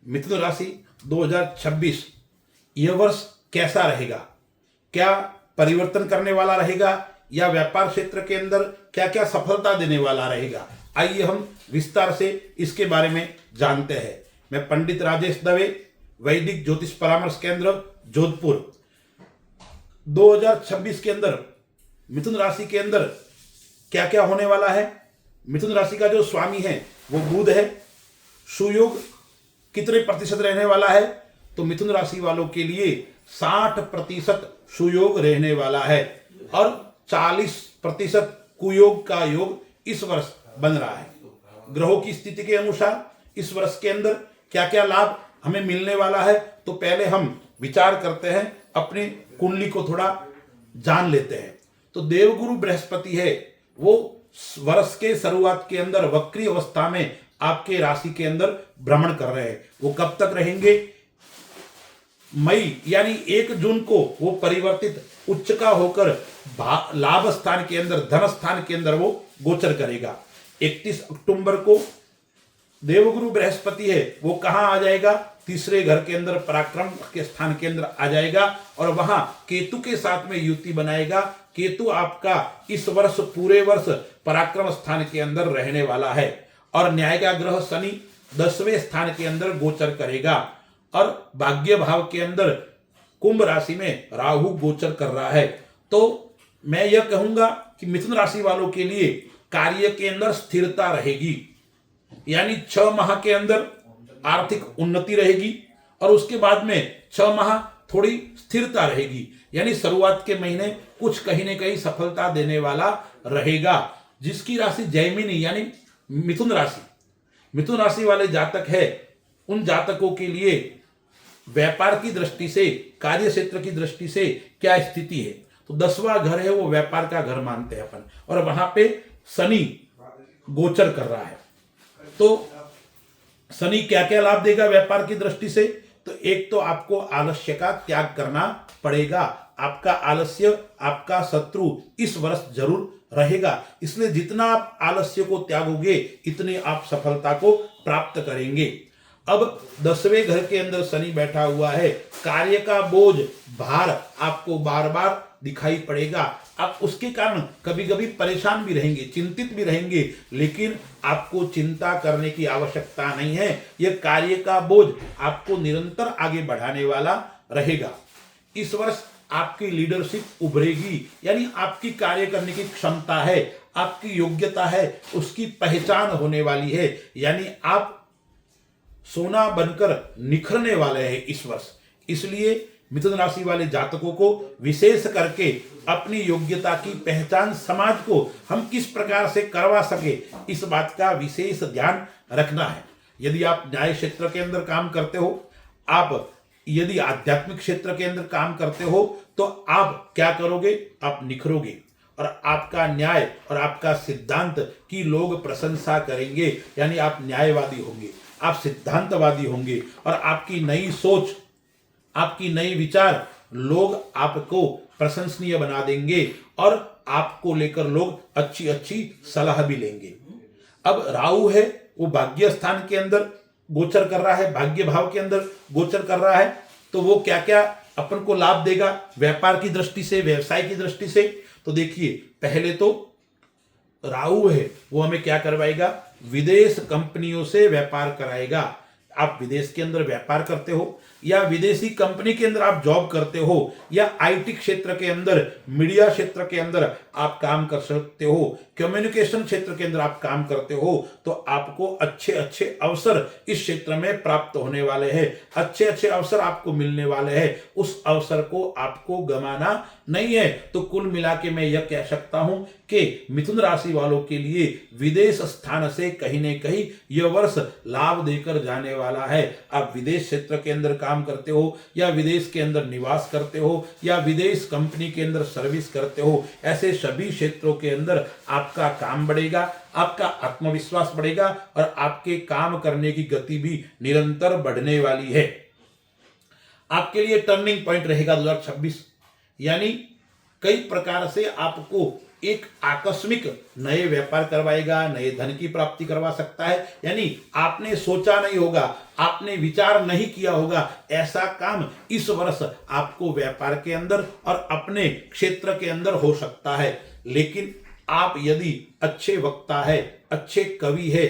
मिथुन राशि 2026 यह वर्ष कैसा रहेगा, क्या परिवर्तन करने वाला रहेगा या व्यापार क्षेत्र के अंदर क्या क्या सफलता देने वाला रहेगा, आइए हम विस्तार से इसके बारे में जानते हैं। मैं पंडित राजेश दवे, वैदिक ज्योतिष परामर्श केंद्र जोधपुर। 2026 के अंदर मिथुन राशि के अंदर क्या क्या होने वाला है। मिथुन राशि का जो स्वामी है वो बुध है। सुयोग कितने प्रतिशत रहने वाला है, तो मिथुन राशि वालों के लिए 60% सुयोग रहने वाला है और 40% कुयोग का योग इस वर्ष बन रहा है। ग्रहों की स्थिति के अनुसार इस वर्ष के अंदर क्या क्या लाभ हमें मिलने वाला है, तो पहले हम विचार करते हैं, अपनी कुंडली को थोड़ा जान लेते हैं। तो देवगुरु बृहस्पति है, वो वर्ष के शुरुआत के अंदर वक्री अवस्था में आपके राशि के अंदर भ्रमण कर रहे हैं। वो कब तक रहेंगे, मई यानी 1 जून को वो परिवर्तित उच्च का होकर लाभ स्थान के अंदर, धन स्थान के अंदर वो गोचर करेगा। 31 अक्टूबर को देवगुरु बृहस्पति है वो कहां आ जाएगा, तीसरे घर के अंदर पराक्रम के स्थान के अंदर आ जाएगा और वहां केतु के साथ में युति बनाएगा। केतु आपका इस वर्ष पूरे वर्ष पराक्रम स्थान के अंदर रहने वाला है और न्याय का ग्रह शनि 10वें स्थान के अंदर गोचर करेगा और भाग्य भाव के अंदर कुंभ राशि में राहु गोचर कर रहा है। तो मैं यह कहूंगा कि मिथुन राशि वालों के लिए कार्य के अंदर स्थिरता रहेगी, यानी 6 माह के अंदर आर्थिक उन्नति रहेगी और उसके बाद में 6 माह थोड़ी स्थिरता रहेगी, यानी शुरुआत के महीने कुछ कहीं न कहीं सफलता देने वाला रहेगा। जिसकी राशि जैमिनी यानी मिथुन राशि वाले जातक है, उन जातकों के लिए व्यापार की दृष्टि से, कार्य क्षेत्र की दृष्टि से क्या स्थिति है, तो 10वां घर है वो व्यापार का घर मानते हैं अपन, और वहां पे शनि गोचर कर रहा है। तो शनि क्या क्या लाभ देगा व्यापार की दृष्टि से, तो एक तो आपको आलस्य का त्याग करना पड़ेगा। आपका आलस्य आपका शत्रु इस वर्ष जरूर रहेगा, इसलिए जितना आप आलस्य को त्यागोगे इतनी आप सफलता को प्राप्त करेंगे। अब 10वें घर के अंदर शनि बैठा हुआ है, कार्य का बोझ भार आपको बार बार दिखाई पड़ेगा। आप उसके कारण कभी कभी परेशान भी रहेंगे, चिंतित भी रहेंगे, लेकिन आपको चिंता करने की आवश्यकता नहीं है। यह कार्य का बोझ आपको निरंतर आगे बढ़ाने वाला रहेगा। इस वर्ष आपकी लीडरशिप उभरेगी, यानी आपकी कार्य करने की क्षमता है, आपकी योग्यता है, उसकी पहचान होने वाली है, यानी आप सोना बनकर निखरने वाले हैं इस वर्ष। इसलिए मिथुन राशि वाले जातकों को विशेष करके अपनी योग्यता की पहचान समाज को हम किस प्रकार से करवा सके, इस बात का विशेष ध्यान रखना है। यदि आप न्याय क्षेत्र के अंदर काम करते हो, आप यदि आध्यात्मिक क्षेत्र के अंदर काम करते हो, तो आप क्या करोगे, आप निखरोगे और आपका न्याय और आपका सिद्धांत की लोग प्रशंसा करेंगे, यानी आप न्यायवादी होंगे, आप सिद्धांतवादी होंगे और आपकी नई सोच, आपकी नई विचार लोग आपको प्रशंसनीय बना देंगे और आपको लेकर लोग अच्छी अच्छी सलाह भी लेंगे। अब राहु है वो भाग्य स्थान के अंदर गोचर कर रहा है, भाग्य भाव के अंदर गोचर कर रहा है, तो वो क्या क्या अपन को लाभ देगा व्यापार की दृष्टि से, व्यवसाय की दृष्टि से। तो देखिए, पहले तो राहु है वो हमें क्या करवाएगा, विदेश कंपनियों से व्यापार कराएगा। आप विदेश के अंदर व्यापार करते हो या विदेशी कंपनी के अंदर आप जॉब करते हो या आईटी क्षेत्र के अंदर, मीडिया क्षेत्र के अंदर आप काम कर सकते हो, कम्युनिकेशन क्षेत्र के अंदर आप काम करते हो, तो आपको अच्छे अच्छे अवसर इस क्षेत्र में प्राप्त होने वाले हैं, अच्छे अच्छे अवसर आपको मिलने वाले हैं। उस अवसर को आपको गंवाना नहीं है। तो कुल मिला के मैं यह कह सकता हूं कि मिथुन राशि वालों के लिए विदेश स्थान से कहीं न कहीं यह वर्ष लाभ देकर जाने वाला है। आप विदेश क्षेत्र के अंदर काम करते हो या विदेश के अंदर निवास करते हो या विदेश कंपनी के अंदर सर्विस करते हो, ऐसे सभी क्षेत्रों के अंदर आपका काम बढ़ेगा, आपका आत्मविश्वास बढ़ेगा और आपके काम करने की गति भी निरंतर बढ़ने वाली है। आपके लिए टर्निंग पॉइंट रहेगा 2026, यानी कई प्रकार से आपको एक आकस्मिक नए व्यापार करवाएगा, नए धन की प्राप्ति करवा सकता है। यानी आपने सोचा नहीं होगा, आपने विचार नहीं किया होगा, ऐसा काम इस वर्ष आपको व्यापार के अंदर और अपने क्षेत्र के अंदर हो सकता है। लेकिन आप यदि अच्छे वक्ता है, अच्छे कवि है,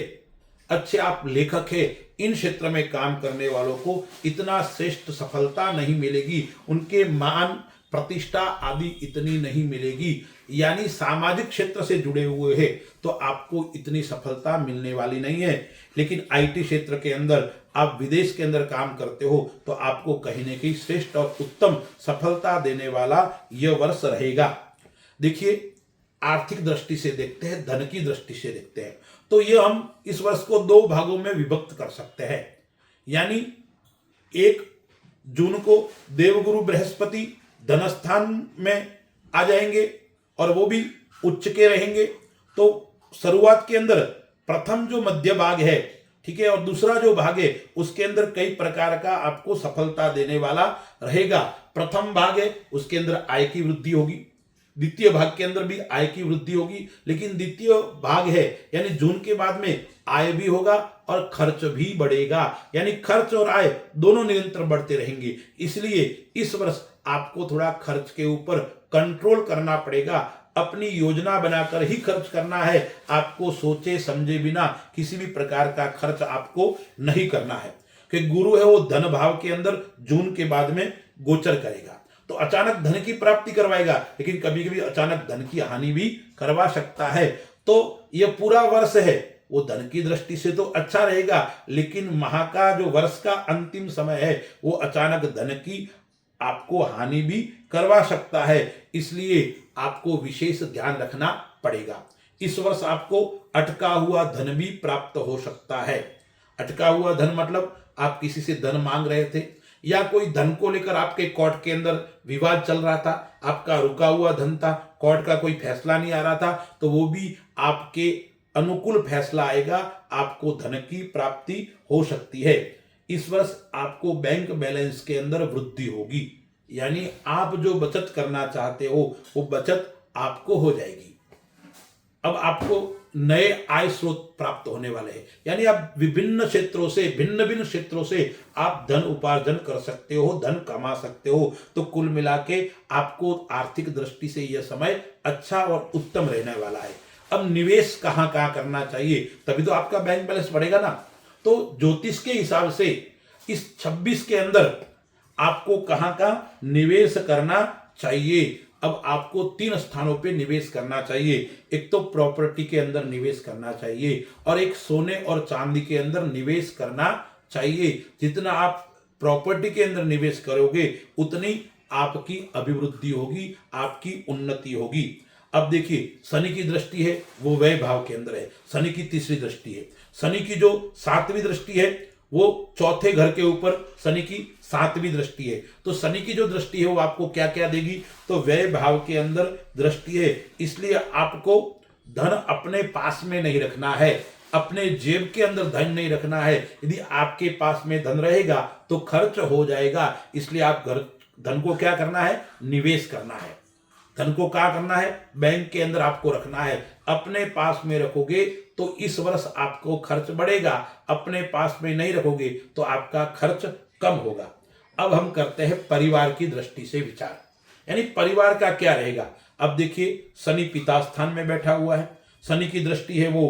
अच्छे आप लेखक है, इन क्षेत्र में काम करने वालों को इतना श्रेष्ठ सफलता नहीं मिलेगी, उनके मान प्रतिष्ठा आदि इतनी नहीं मिलेगी। यानी सामाजिक क्षेत्र से जुड़े हुए हैं तो आपको इतनी सफलता मिलने वाली नहीं है। लेकिन आईटी क्षेत्र के अंदर, आप विदेश के अंदर काम करते हो तो आपको कहीं न कहीं श्रेष्ठ और उत्तम सफलता देने वाला यह वर्ष रहेगा। देखिए, आर्थिक दृष्टि से देखते हैं, धन की दृष्टि से देखते हैं, तो ये हम इस वर्ष को दो भागों में विभक्त कर सकते हैं। यानी 1 जून को देवगुरु बृहस्पति धनस्थान में आ जाएंगे और वो भी उच्च के रहेंगे। तो शुरुआत के अंदर प्रथम जो मध्य भाग है, ठीक है, और दूसरा जो भाग है उसके अंदर कई प्रकार का आपको सफलता देने वाला रहेगा। प्रथम भाग है उसके अंदर आय की वृद्धि होगी, द्वितीय भाग के अंदर भी आय की वृद्धि होगी। लेकिन द्वितीय भाग है यानी जून के बाद में आय भी होगा और खर्च भी बढ़ेगा, यानी खर्च और आय दोनों निरंतर बढ़ते रहेंगे। इसलिए इस वर्ष आपको थोड़ा खर्च के ऊपर कंट्रोल करना पड़ेगा, अपनी योजना बनाकर ही खर्च करना है। आपको सोचे समझे बिना किसी भी प्रकार का खर्च आपको नहीं करना है, कि गुरु है वो धन भाव के अंदर जून के बाद में गोचर करेगा तो अचानक धन की प्राप्ति करवाएगा, लेकिन कभी कभी अचानक धन की हानि भी करवा सकता है। तो यह पूरा वर्ष है वो धन की दृष्टि से तो अच्छा रहेगा, लेकिन माह का जो वर्ष का अंतिम समय है वो अचानक धन की आपको हानि भी करवा सकता है। इसलिए आपको विशेष ध्यान रखना पड़ेगा। इस वर्ष आपको अटका हुआ धन भी प्राप्त हो सकता है। अटका हुआ धन मतलब आप किसी से धन मांग रहे थे या कोई धन को लेकर आपके कोर्ट के अंदर विवाद चल रहा था, आपका रुका हुआ धन था, कोर्ट का कोई फैसला नहीं आ रहा था, तो वो भी आपके अनुकूल फैसला आएगा, आपको धन की प्राप्ति हो सकती है। इस वर्ष आपको बैंक बैलेंस के अंदर वृद्धि होगी, यानी आप जो बचत करना चाहते हो वो बचत आपको हो जाएगी। अब आपको नए आय स्रोत प्राप्त होने वाले हैं, यानी आप विभिन्न क्षेत्रों से, भिन्न भिन्न क्षेत्रों से आप धन उपार्जन कर सकते हो, धन कमा सकते हो। तो कुल मिला के आपको आर्थिक दृष्टि से यह समय अच्छा और उत्तम रहने वाला है। अब निवेश कहाँ कहाँ करना चाहिए, तभी तो आपका बैंक बैलेंस बढ़ेगा ना। तो ज्योतिष के हिसाब से इस 26 के अंदर आपको कहाँ कहाँ निवेश करना चाहिए। अब आपको 3 स्थानों पे निवेश करना चाहिए। एक तो प्रॉपर्टी के अंदर निवेश करना चाहिए और एक सोने और चांदी के अंदर निवेश करना चाहिए। जितना आप प्रॉपर्टी के अंदर निवेश करोगे उतनी आपकी अभिवृद्धि होगी, आपकी उन्नति होगी। अब देखिए, शनि की दृष्टि है वो व्यय भाव के अंदर है, शनि की तीसरी दृष्टि है। शनि की जो 7वीं दृष्टि है वो चौथे घर के ऊपर शनि की 7वीं दृष्टि है। तो शनि की जो दृष्टि है वो आपको क्या क्या देगी, तो व्यय भाव के अंदर दृष्टि है। इसलिए आपको धन अपने पास में नहीं रखना है, अपने जेब के अंदर धन नहीं रखना है। यदि आपके पास में धन रहेगा तो खर्च हो जाएगा। इसलिए आप धन को क्या करना है, निवेश करना है। धन को क्या करना है, बैंक के अंदर आपको रखना है। अपने पास में रखोगे तो इस वर्ष आपको खर्च बढ़ेगा, अपने पास में नहीं रखोगे तो आपका खर्च कम होगा। अब हम करते हैं परिवार की दृष्टि से विचार, यानी परिवार का क्या रहेगा। अब देखिए, शनि पिता स्थान में बैठा हुआ है, शनि की दृष्टि है वो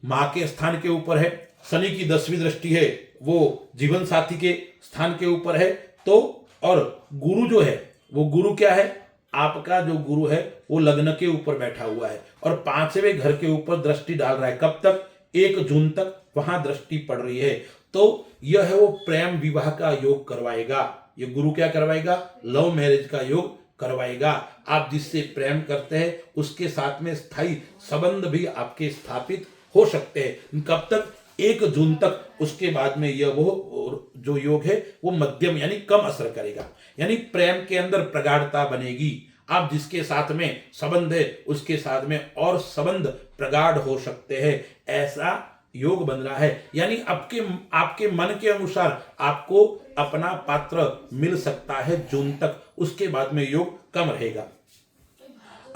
मां के स्थान के ऊपर है, शनि की 10वीं दृष्टि है वो जीवन साथी के स्थान के ऊपर है। तो और गुरु जो है वो गुरु क्या है, आपका जो गुरु है वो लग्न के ऊपर बैठा हुआ है और 5वें घर के ऊपर दृष्टि डाल रहा है। कब तक, 1 जून तक वहां दृष्टि पड़ रही है। तो यह है वो प्रेम विवाह का योग करवाएगा। ये गुरु क्या करवाएगा, लव मैरिज का योग करवाएगा। आप जिससे प्रेम करते हैं उसके साथ में स्थायी संबंध भी आपके स्थापित हो सकते हैं। कब तक, 1 जून तक। उसके बाद में यह वो जो योग है वो मध्यम यानी कम असर करेगा, यानी प्रेम के अंदर प्रगाढ़ता बनेगी। आप जिसके साथ में संबंध है उसके साथ में और संबंध प्रगाढ़ हो सकते हैं, ऐसा योग बन रहा है। यानी आपके मन के अनुसार आपको अपना पात्र मिल सकता है जून तक, उसके बाद में योग कम रहेगा।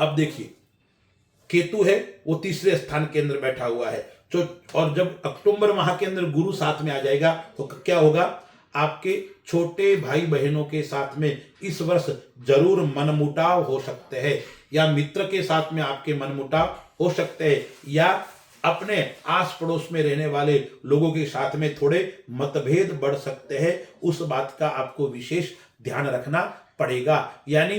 अब देखिए, केतु है वो तीसरे स्थान के अंदर बैठा हुआ है, जो और जब अक्टूबर माह के अंदर गुरु साथ में आ जाएगा तो क्या होगा, आपके छोटे भाई बहनों के साथ में इस वर्ष जरूर मनमुटाव हो सकते हैं, या मित्र के साथ में आपके मनमुटाव हो सकते हैं, या अपने आस पड़ोस में रहने वाले लोगों के साथ में थोड़े मतभेद बढ़ सकते हैं। उस बात का आपको विशेष ध्यान रखना पड़ेगा। यानी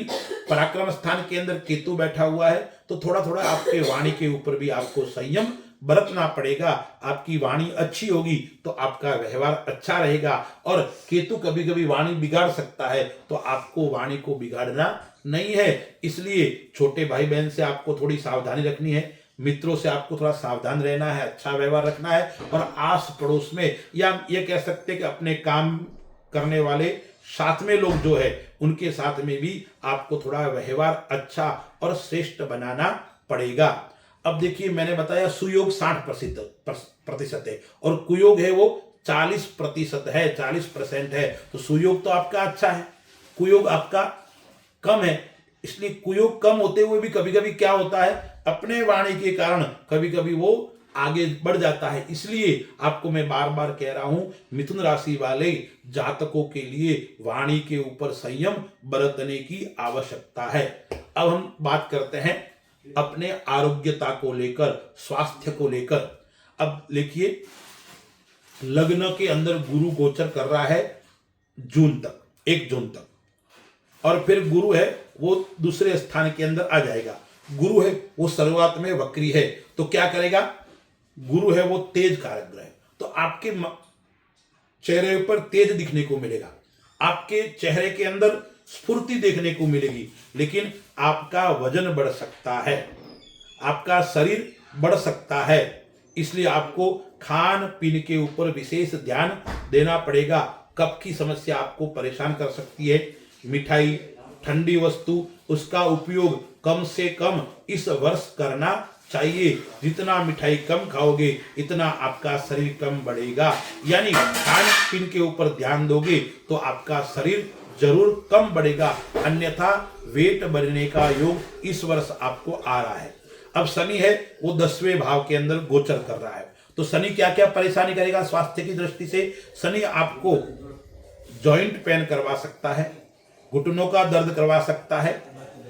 पराक्रम स्थान के अंदर केतु बैठा हुआ है तो थोड़ा थोड़ा आपके वाणी के ऊपर भी आपको संयम बरतना पड़ेगा। आपकी वाणी अच्छी होगी तो आपका व्यवहार अच्छा रहेगा, और केतु कभी कभी वाणी बिगाड़ सकता है, तो आपको वाणी को बिगाड़ना नहीं है। इसलिए छोटे भाई बहन से आपको थोड़ी सावधानी रखनी है, मित्रों से आपको थोड़ा सावधान रहना है, अच्छा व्यवहार रखना है, और आस पड़ोस में, या ये कह सकते हैं कि अपने काम करने वाले साथ में लोग जो है उनके साथ में भी आपको थोड़ा व्यवहार अच्छा और श्रेष्ठ बनाना पड़ेगा। अब देखिए, मैंने बताया सुयोग 60% है और कुयोग है वो 40% है, 40% है। तो सुयोग तो आपका अच्छा है, कुयोग आपका कम है। इसलिए कुयोग कम होते हुए भी कभी कभी क्या होता है, अपने वाणी के कारण कभी कभी वो आगे बढ़ जाता है। इसलिए आपको मैं बार बार कह रहा हूं, मिथुन राशि वाले जातकों के लिए वाणी के ऊपर संयम बरतने की आवश्यकता है। अब हम बात करते हैं अपने आरोग्यता को लेकर, स्वास्थ्य को लेकर। अब देखिए, लग्न के अंदर गुरु गोचर कर रहा है जून तक, 1 जून तक, और फिर गुरु है वो दूसरे स्थान के अंदर आ जाएगा। गुरु है वो शुरुआत में वक्री है, तो क्या करेगा, गुरु है वो तेज कारक ग्रह, तो आपके चेहरे पर तेज दिखने को मिलेगा, आपके चेहरे के अंदर स्फूर्ति देखने को मिलेगी, लेकिन आपका वजन बढ़ सकता है, आपका शरीर बढ़ सकता है। इसलिए आपको खान पीने के ऊपर विशेष ध्यान देना पड़ेगा। कफ की समस्या आपको परेशान कर सकती है। मिठाई, ठंडी वस्तु, उसका उपयोग कम से कम इस वर्ष करना चाहिए। जितना मिठाई कम खाओगे इतना आपका शरीर कम बढ़ेगा। यानी खान पीन के ऊपर ध्यान दोगे तो आपका शरीर जरूर कम बढ़ेगा, अन्यथा वेट बढ़ने का योग इस वर्ष आपको आ रहा है। अब शनि है वो 10वें भाव के अंदर गोचर कर रहा है, तो शनि क्या क्या परेशानी करेगा स्वास्थ्य की दृष्टि से। शनि आपको जॉइंट पेन करवा सकता है, घुटनों का दर्द करवा सकता है,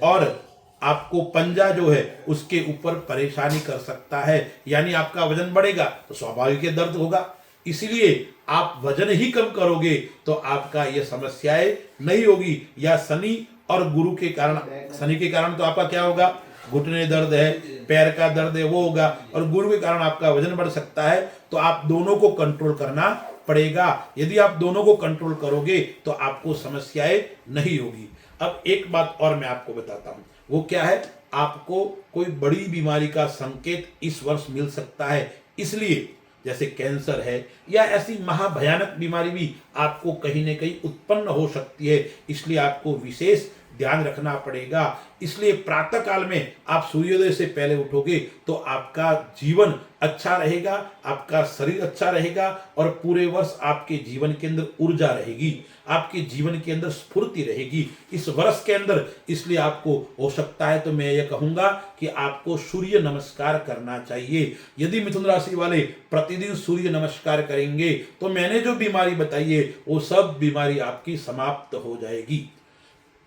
और आपको पंजा जो है उसके ऊपर परेशानी कर सकता है। यानी आपका वजन बढ़ेगा तो स्वाभाविक दर्द होगा। इसलिए आप वजन ही कम करोगे तो आपका ये समस्याएं नहीं होगी। या शनि और गुरु के कारण, शनि के कारण तो आपका क्या होगा, घुटने दर्द है, पैर का दर्द है वो होगा, और गुरु के कारण आपका वजन बढ़ सकता है। तो आप दोनों को कंट्रोल करना पड़ेगा। यदि आप दोनों को कंट्रोल करोगे तो आपको समस्याएं नहीं होगी। अब एक बात और मैं आपको बताता हूं, वो क्या है, आपको कोई बड़ी बीमारी का संकेत इस वर्ष मिल सकता है। इसलिए जैसे कैंसर है या ऐसी महाभयानक बीमारी भी आपको कहीं न कहीं उत्पन्न हो सकती है। इसलिए आपको विशेष ध्यान रखना पड़ेगा। इसलिए प्रातः काल में आप सूर्योदय से पहले उठोगे तो आपका जीवन अच्छा रहेगा, आपका शरीर अच्छा रहेगा, और पूरे वर्ष आपके जीवन के अंदर ऊर्जा रहेगी, आपके जीवन के अंदर स्फूर्ति रहेगी इस वर्ष के अंदर। इसलिए आपको हो सकता है तो मैं ये कहूंगा कि आपको सूर्य नमस्कार करना चाहिए। यदि मिथुन राशि वाले प्रतिदिन सूर्य नमस्कार करेंगे तो मैंने जो बीमारी बताई है वो सब बीमारी आपकी समाप्त हो जाएगी।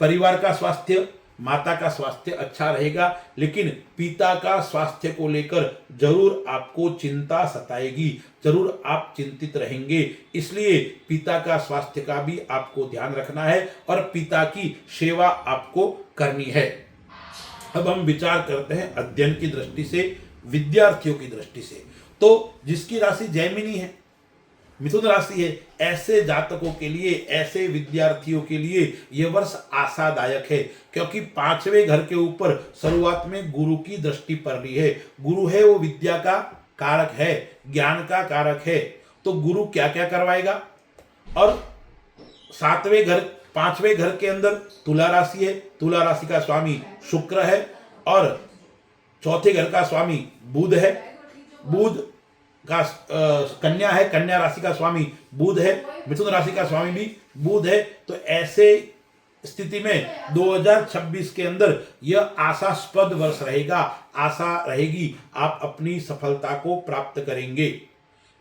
परिवार का स्वास्थ्य, माता का स्वास्थ्य अच्छा रहेगा, लेकिन पिता का स्वास्थ्य को लेकर जरूर आपको चिंता सताएगी, जरूर आप चिंतित रहेंगे। इसलिए पिता का स्वास्थ्य का भी आपको ध्यान रखना है और पिता की सेवा आपको करनी है। अब हम विचार करते हैं अध्ययन की दृष्टि से, विद्यार्थियों की दृष्टि से। तो जिसकी राशि जैमिनी है, मिथुन राशि है, ऐसे जातकों के लिए, ऐसे विद्यार्थियों के लिए यह वर्ष आशादायक है, क्योंकि 5वें घर के ऊपर शुरुआत में गुरु की दृष्टि पड़ रही है। गुरु है वो विद्या का कारक है, ज्ञान का कारक है। तो गुरु क्या क्या करवाएगा, और 7वें घर, 5वें घर के अंदर तुला राशि है, तुला राशि का स्वामी शुक्र है, और चौथे घर का स्वामी बुध है, बुध का कन्या है, कन्या राशि का स्वामी बुध है, मिथुन राशि का स्वामी भी बुध है। तो ऐसे स्थिति में 2026 के अंदर यह आशास्पद वर्ष रहेगा। आशा रहेगी आप अपनी सफलता को प्राप्त करेंगे।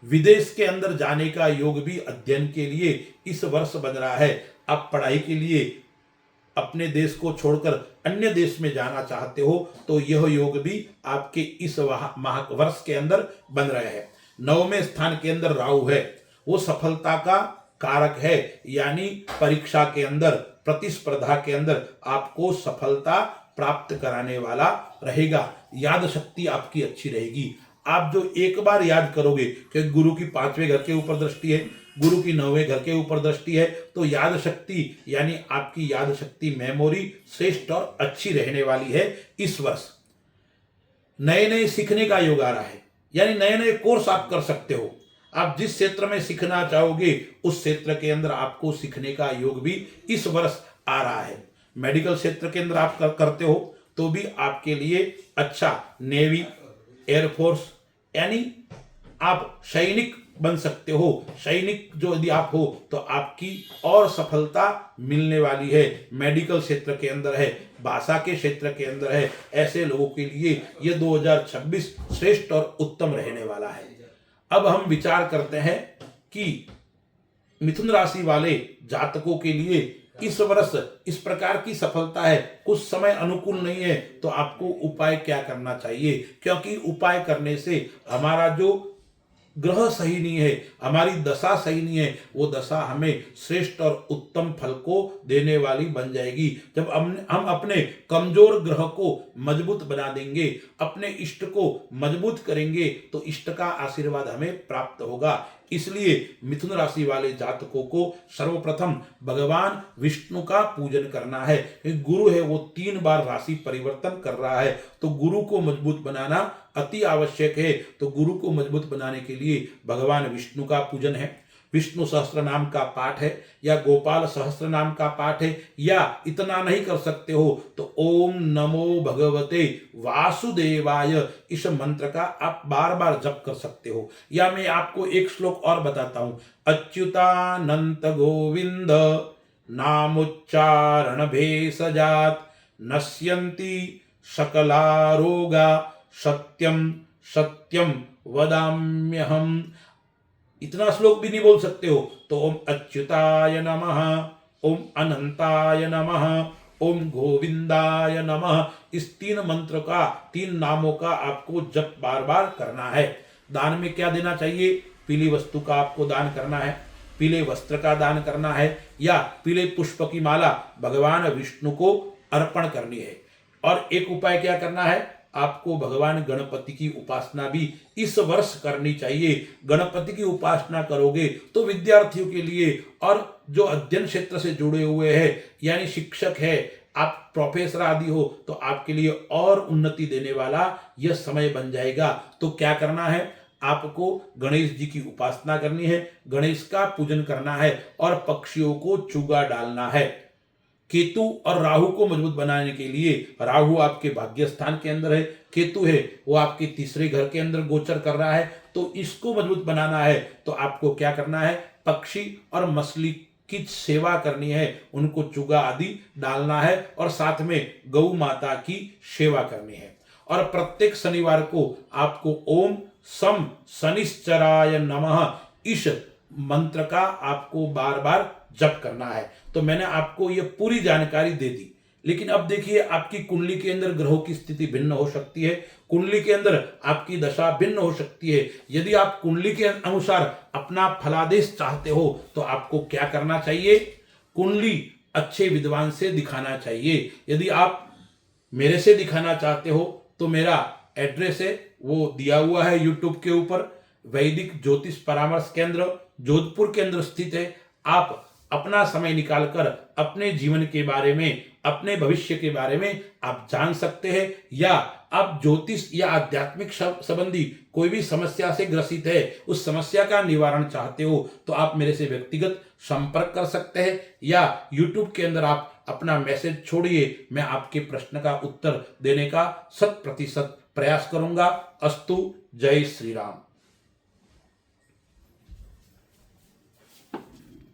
विदेश के अंदर जाने का योग भी अध्ययन के लिए इस वर्ष बन रहा है। आप पढ़ाई के लिए अपने देश को छोड़कर अन्य देश में जाना चाहते हो तो यह योग भी आपके इस वर्ष के अंदर बन रहे हैं। 9वें स्थान के अंदर राहु है, वो सफलता का कारक है, यानी परीक्षा के अंदर, प्रतिस्पर्धा के अंदर आपको सफलता प्राप्त कराने वाला रहेगा। याद शक्ति आपकी अच्छी रहेगी। आप जो एक बार याद करोगे, क्योंकि गुरु की 5वें घर के ऊपर दृष्टि है, गुरु की 9वें घर के ऊपर दृष्टि है, तो याद शक्ति यानी आपकी याद शक्ति, मेमोरी श्रेष्ठ और अच्छी रहने वाली है इस वर्ष। नए नए सीखने का योग आ रहा है, यानी नए नए कोर्स आप कर सकते हो। आप जिस क्षेत्र में सीखना चाहोगे उस क्षेत्र के अंदर आपको सीखने का योग भी इस वर्ष आ रहा है। मेडिकल क्षेत्र के अंदर आप करते हो तो भी आपके लिए अच्छा, नेवी, एयरफोर्स, यानी आप सैनिक बन सकते हो। सैनिक जो यदि आप हो तो आपकी और सफलता मिलने वाली है। मेडिकल क्षेत्र के अंदर है, भाषा के क्षेत्र के अंदर है, ऐसे लोगों के लिए ये 2026 श्रेष्ठ और उत्तम रहने वाला है। अब हम विचार करते हैं कि मिथुन राशि वाले जातकों के लिए इस वर्ष इस प्रकार की सफलता है, कुछ समय अनुकूल नहीं है, तो आपको उपाय क्या करना चाहिए। क्योंकि उपाय करने से हमारा जो ग्रह सही नहीं है, हमारी दशा सही नहीं है, वो दशा हमें श्रेष्ठ और उत्तम फल को देने वाली बन जाएगी। जब हम अपने कमजोर ग्रह को मजबूत बना देंगे, अपने इष्ट को मजबूत करेंगे, तो इष्ट का आशीर्वाद हमें प्राप्त होगा। इसलिए मिथुन राशि वाले जातकों को सर्वप्रथम भगवान विष्णु का पूजन करना है। गुरु है वो 3 बार राशि परिवर्तन कर रहा है, तो गुरु को मजबूत बनाना अति आवश्यक है। तो गुरु को मजबूत बनाने के लिए भगवान विष्णु का पूजन है। विष्णु सहस्त्र नाम का पाठ है, या गोपाल सहस्त्र नाम का पाठ है, या इतना नहीं कर सकते हो तो ओम नमो भगवते वासुदेवाय, इस मंत्र का आप बार बार जप कर सकते हो। या मैं आपको एक श्लोक और बताता हूं, अच्युतानंत गोविंद नामोच्चारण भेषजात नश्यन्ति सकलारोगा सत्यम सत्यम वदाम्यहम्। इतना श्लोक भी नहीं बोल सकते हो तो ओम अच्युताय नमः, ओम अनंताय नमः, ओम गोविंदाय नमः, इस 3 मंत्र का, 3 नामों का आपको जप बार बार करना है। दान में क्या देना चाहिए? पीली वस्तु का आपको दान करना है, पीले वस्त्र का दान करना है, या पीले पुष्प की माला भगवान विष्णु को अर्पण करनी है। और एक उपाय क्या करना है, आपको भगवान गणपति की उपासना भी इस वर्ष करनी चाहिए। गणपति की उपासना करोगे तो विद्यार्थियों के लिए, और जो अध्ययन क्षेत्र से जुड़े हुए हैं, यानी शिक्षक है, आप प्रोफेसर आदि हो, तो आपके लिए और उन्नति देने वाला यह समय बन जाएगा। तो क्या करना है, आपको गणेश जी की उपासना करनी है, गणेश का पूजन करना है, और पक्षियों को चूगा डालना है। केतु और राहु को मजबूत बनाने के लिए, राहु आपके भाग्य स्थान के अंदर है, केतु है वो आपके 3रे घर के अंदर गोचर कर रहा है, तो इसको मजबूत बनाना है तो आपको क्या करना है, पक्षी और मछली की सेवा करनी है, उनको चुगा आदि डालना है, और साथ में गौ माता की सेवा करनी है। और प्रत्येक शनिवार को आपको ओम सम शनिश्चराय नमः, इस मंत्र का आपको बार बार जप करना है। तो मैंने आपको यह पूरी जानकारी दे दी, लेकिन अब देखिए आपकी कुंडली के अंदर ग्रहों की स्थिति भिन्न हो सकती है, कुंडली के अंदर आपकी दशा भिन्न हो सकती है। यदि आप कुंडली के अनुसार अपना फलादेश चाहते हो तो आपको क्या करना चाहिए, कुंडली अच्छे विद्वान से दिखाना चाहिए। यदि आप मेरे से दिखाना चाहते हो तो मेरा एड्रेस है वो दिया हुआ है यूट्यूब के ऊपर, वैदिक ज्योतिष परामर्श केंद्र जोधपुर के अंदर स्थित है। आप अपना समय निकालकर अपने जीवन के बारे में, अपने भविष्य के बारे में आप जान सकते हैं, या आप ज्योतिष या आध्यात्मिक संबंधी कोई भी समस्या से ग्रसित है, उस समस्या का निवारण चाहते हो तो आप मेरे से व्यक्तिगत संपर्क कर सकते हैं, या YouTube के अंदर आप अपना मैसेज छोड़िए, मैं आपके प्रश्न का उत्तर देने का 100% प्रयास करूंगा। अस्तु, जय श्री राम।